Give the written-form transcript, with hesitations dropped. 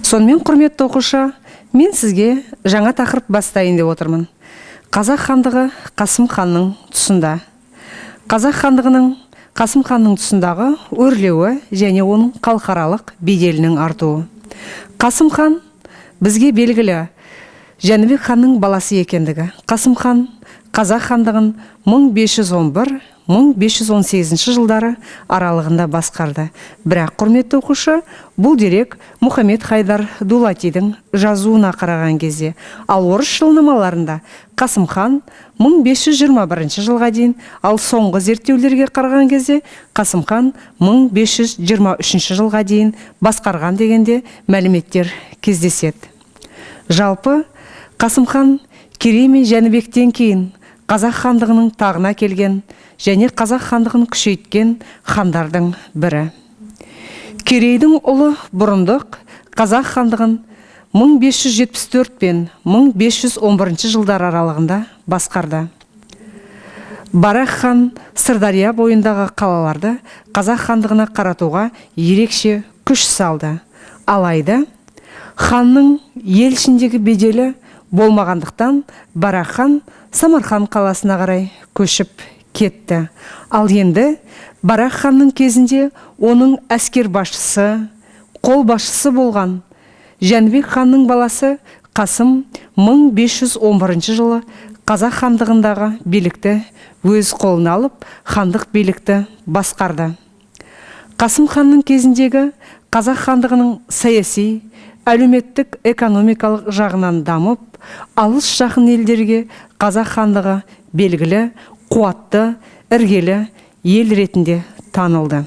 Сонымен құрметті оқушы, мен сізге жаңа тақырып бастайын деп отырмын. Қазақ хандығы Қасым ханның тұсында. Қазақ хандығының Қасым ханның тұсындағы өрлеуі және оның халықаралық беделінің артуы. Қасым хан бізге белгілі Жәнібек ханның баласы екендігі. Қасым хан Қазақ хандығын 1511-1518 жылдары аралығында басқарды. Бірақ құрметті оқушы, бұл дерек Мұхаммед Хайдар Дулатидің жазуына қараған кезде, ал орыс жылнамаларында Қасым хан 1521 жылға дейін, ал соңғы зерттеулерге қараған кезде Қасым хан 1523 жылға дейін басқарған дегенде мәліметтер кездеседі. Жалпы Қасым хан Керей мен Жәнібектен кейін Қазақ хандығының тағына келген және Қазақ хандығын күшейткен хандардың бірі. Керейдің ұлы Бұрындық Қазақ хандығын 1574 пен 1511 жылдар аралығында басқарды. Барақ хан Сырдария бойындағы қалаларды Қазақ хандығына қаратуға ерекше күш салды. Алайда ханның ел ішіндегі беделі болмағандықтан Барақ хан Самарқан қаласына қарай көшіп кетті. Ал енді Барақ ханның кезінде оның әскер басшысы, қол басшысы болған Жәнібек ханның баласы Қасым 1511 жылы Қазақ хандығындағы билікті өз қолына алып, хандық билікті басқарды. Қасым ханның кезіндегі Қазақ хандығының саяси, әлеуметтік, экономикалық жағынан дамып, алыс жақын елдерге Қазақ хандығы белгілі, қуатты, іргелі ел ретінде танылды.